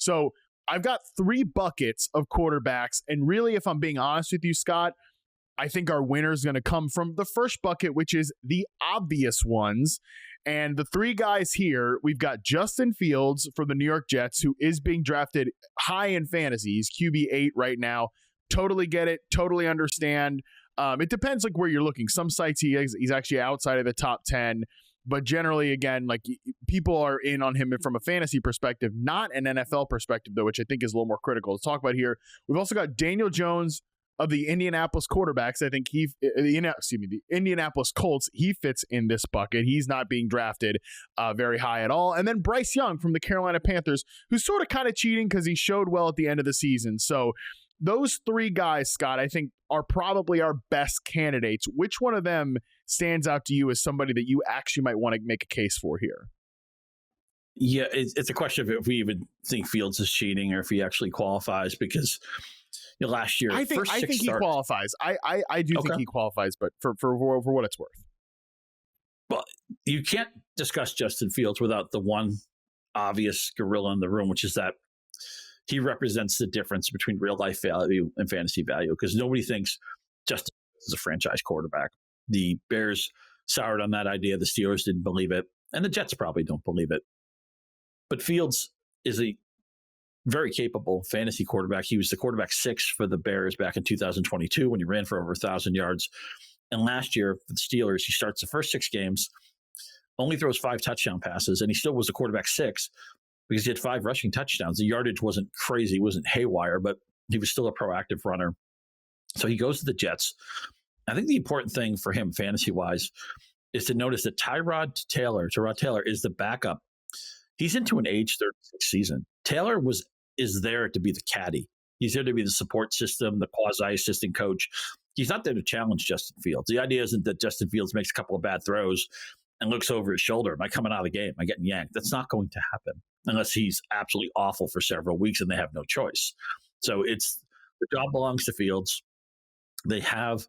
So I've got 3 buckets of quarterbacks. And really, if I'm being honest with you, Scott, I think our winner is going to come from the first bucket, which is the obvious ones. And the 3 guys here, we've got Justin Fields from the New York Jets, who is being drafted high in fantasy. He's QB8 right now. Totally get it. Totally understand. It depends like where you're looking. Some sites he's actually outside of the top 10. But generally, again, like people are in on him from a fantasy perspective, not an NFL perspective, though, which I think is a little more critical to talk about here. We've also got Daniel Jones of the Indianapolis quarterbacks. I think the Indianapolis Colts, he fits in this bucket. He's not being drafted very high at all. And then Bryce Young from the Carolina Panthers, who's sort of kind of cheating because he showed well at the end of the season. So those 3 guys, Scott, I think are probably our best candidates. Which one of them stands out to you as somebody that you actually might want to make a case for here? Yeah, it's a question of if we even think Fields is cheating or if he actually qualifies, because last year, I think he qualifies. I do think he qualifies, but for what it's worth. Well, you can't discuss Justin Fields without the one obvious gorilla in the room, which is that he represents the difference between real life value and fantasy value, because nobody thinks Justin Fields is a franchise quarterback. The Bears soured on that idea. The Steelers didn't believe it, and the Jets probably don't believe it. But Fields is a very capable fantasy quarterback. He was the quarterback 6 for the Bears back in 2022 when he ran for over 1,000 yards. And last year for the Steelers, he starts the first 6 games, only throws 5 touchdown passes, and he still was the quarterback 6 because he had 5 rushing touchdowns. The yardage wasn't crazy, it wasn't haywire, but he was still a proactive runner. So he goes to the Jets. I think the important thing for him fantasy-wise is to notice that Tyrod Taylor is the backup. He's into an age 36 season. Taylor is there to be the caddy. He's there to be the support system, the quasi-assistant coach. He's not there to challenge Justin Fields. The idea isn't that Justin Fields makes a couple of bad throws and looks over his shoulder. Am I coming out of the game? Am I getting yanked? That's not going to happen unless he's absolutely awful for several weeks and they have no choice. So the job belongs to Fields. They have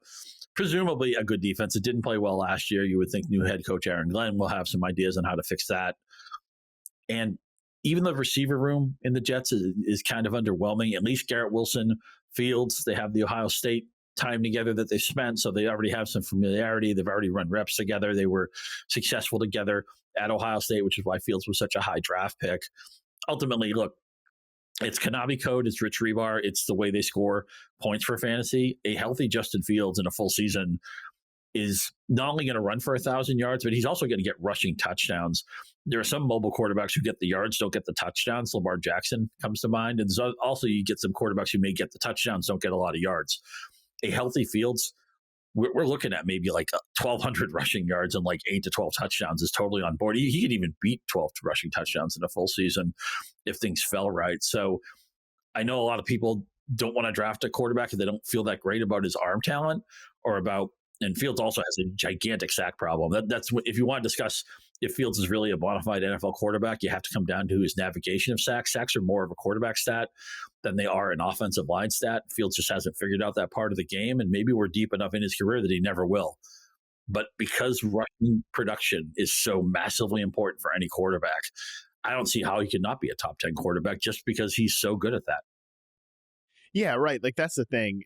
presumably a good defense. It didn't play well last year. You would think new head coach Aaron Glenn will have some ideas on how to fix that. And even the receiver room in the Jets is kind of underwhelming. At least Garrett Wilson, Fields, they have the Ohio State time together that they spent, so they already have some familiarity. They've already run reps together. They were successful together at Ohio State, which is why Fields was such a high draft pick. Ultimately, look, it's Konami code. It's Rich Rebar. It's the way they score points for fantasy. A healthy Justin Fields in a full season is not only going to run for 1,000 yards, but he's also going to get rushing touchdowns. There are some mobile quarterbacks who get the yards, don't get the touchdowns. Lamar Jackson comes to mind. And there's also you get some quarterbacks who may get the touchdowns, don't get a lot of yards. A healthy Fields, we're looking at maybe like 1,200 rushing yards and like 8 to 12 touchdowns is totally on board. He could even beat 12 rushing touchdowns in a full season if things fell right. So I know a lot of people don't want to draft a quarterback if they don't feel that great about his arm talent or about, and Fields also has a gigantic sack problem. That's what, if you want to discuss if Fields is really a bona fide NFL quarterback, you have to come down to his navigation of sacks. Sacks are more of a quarterback stat than they are an offensive line stat. Fields just hasn't figured out that part of the game, and maybe we're deep enough in his career that he never will. But because rushing production is so massively important for any quarterback, I don't see how he could not be a top 10 quarterback just because he's so good at that. Yeah, right. Like that's the thing.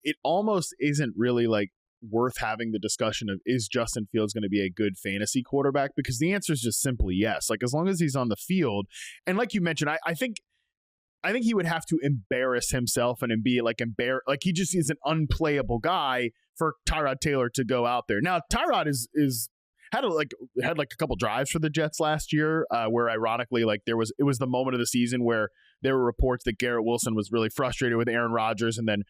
It almost isn't really like worth having the discussion of is Justin Fields going to be a good fantasy quarterback, because the answer is just simply yes. Like as long as he's on the field, and like you mentioned, I think he would have to embarrass himself and be like he just is an unplayable guy for Tyrod Taylor to go out there. Now Tyrod had a couple drives for the Jets last year where ironically like it was the moment of the season where there were reports that Garrett Wilson was really frustrated with Aaron Rodgers, and then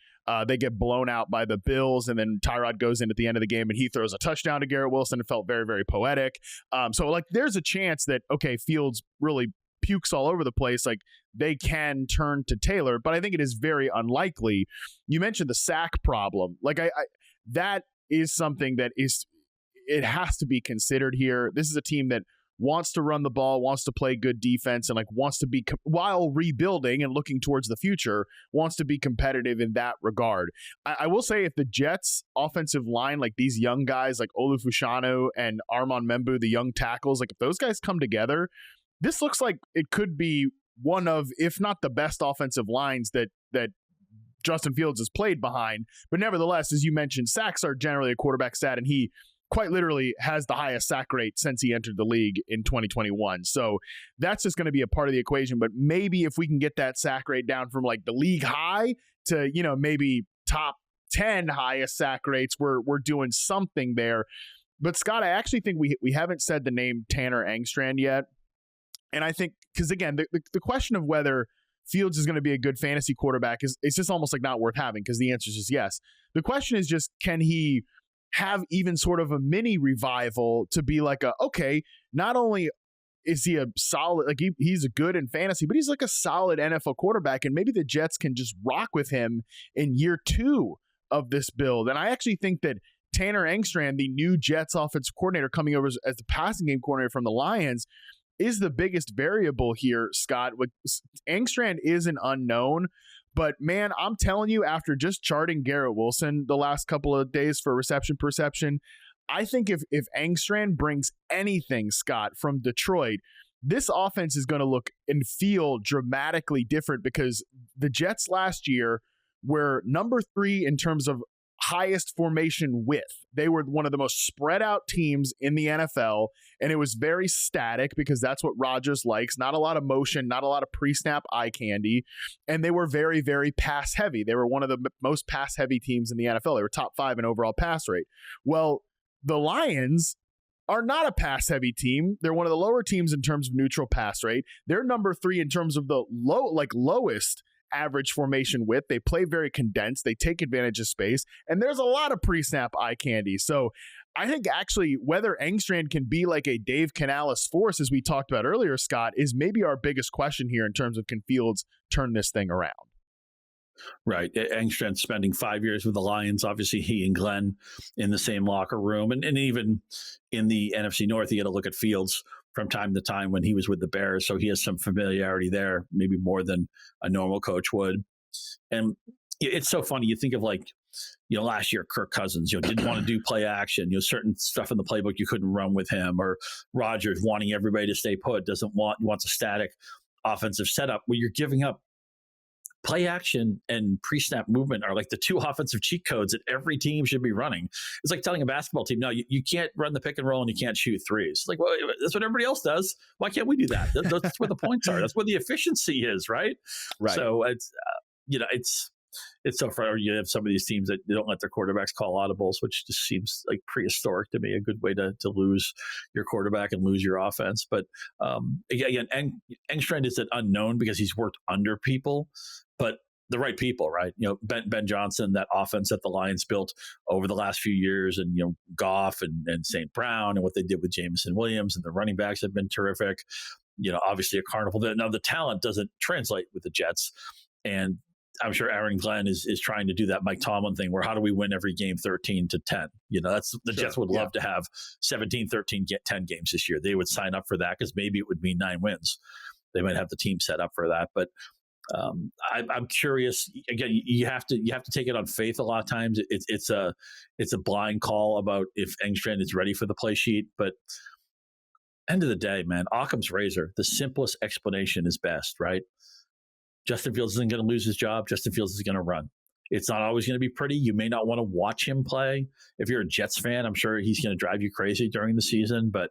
they get blown out by the Bills, and then Tyrod goes in at the end of the game and he throws a touchdown to Garrett Wilson. It felt very, very poetic. So like there's a chance that, okay, Fields really pukes all over the place, like they can turn to Taylor, but I think it is very unlikely. You mentioned the sack problem. Like I that is something that it has to be considered here. This is a team that wants to run the ball, wants to play good defense, and like wants to be, while rebuilding and looking towards the future, wants to be competitive in that regard. I will say if the Jets offensive line, like these young guys like Olu Fashanu and Armand Membu, the young tackles, like if those guys come together, this looks like it could be one of, if not the best offensive lines that Justin Fields has played behind. But nevertheless, as you mentioned, sacks are generally a quarterback stat, and he quite literally has the highest sack rate since he entered the league in 2021. So that's just going to be a part of the equation. But maybe if we can get that sack rate down from like the league high to, maybe top 10 highest sack rates, we're doing something there. But Scott, I actually think we haven't said the name Tanner Angstrand yet. And I think, because again, the question of whether Fields is going to be a good fantasy quarterback it's just almost like not worth having, because the answer is just yes. The question is just, can he have even sort of a mini revival to be like okay, not only is he a solid, like he's a good in fantasy, but he's like a solid NFL quarterback, and maybe the Jets can just rock with him in year 2 of this build. And I actually think that Tanner Angstrand, the new Jets offensive coordinator coming over as the passing game coordinator from the Lions, is the biggest variable here, Scott. Angstrand is an unknown, but man, I'm telling you, after just charting Garrett Wilson the last couple of days for reception perception, I think if Angstrand brings anything, Scott, from Detroit, this offense is going to look and feel dramatically different, because the Jets last year were number 3 in terms of highest formation width. They were one of the most spread out teams in the NFL, and it was very static because that's what Rodgers likes. Not a lot of motion, not a lot of pre-snap eye candy, and they were very, very pass heavy. They were one of the most pass heavy teams in the NFL. They were top 5 in overall pass rate. Well, the Lions are not a pass heavy team. They're one of the lower teams in terms of neutral pass rate. They're number 3 in terms of the lowest average formation width. They play very condensed. They take advantage of space, and there's a lot of pre-snap eye candy. So I think actually whether Angstrand can be like a Dave Canales force, as we talked about earlier, Scott, is maybe our biggest question here in terms of, can Fields turn this thing around? Right. Angstrand spending 5 years with the Lions. Obviously, he and Glenn in the same locker room. And even in the NFC North, he had to look at Fields from time to time when he was with the Bears. So he has some familiarity there, maybe more than a normal coach would. And it's so funny. You think of last year, Kirk Cousins, didn't want to do play action, certain stuff in the playbook you couldn't run with him, or Rodgers wanting everybody to stay put, wants a static offensive setup. Well, you're giving up play action and pre-snap movement are like the 2 offensive cheat codes that every team should be running. It's like telling a basketball team, no, you can't run the pick and roll and you can't shoot threes. It's like, well, that's what everybody else does. Why can't we do that? That's where the points are. That's where the efficiency is, right? Right. So it's so far you have some of these teams that they don't let their quarterbacks call audibles, which just seems like prehistoric to me, a good way to lose your quarterback and lose your offense. But again, Angstrand is an unknown because he's worked under people, but the right people, right? Ben Johnson, that offense that the Lions built over the last few years, and Goff and St. Brown, and what they did with Jameson Williams, and the running backs have been terrific. Obviously a carnival. Now the talent doesn't translate with the Jets, and I'm sure Aaron Glenn is trying to do that Mike Tomlin thing, where how do we win every game 13-10? That's the Jets would love to have 17, 13, 10 games this year. They would sign up for that, because maybe it would mean 9 wins. They might have the team set up for that. But I'm curious. Again, you have to take it on faith. A lot of times, it's a blind call about if Angstrand is ready for the play sheet. But end of the day, man, Occam's razor. The simplest explanation is best, right? Justin Fields isn't going to lose his job. Justin Fields is going to run. It's not always going to be pretty. You may not want to watch him play. If you're a Jets fan, I'm sure he's going to drive you crazy during the season. But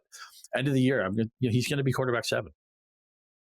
end of the year, he's going to be quarterback 7.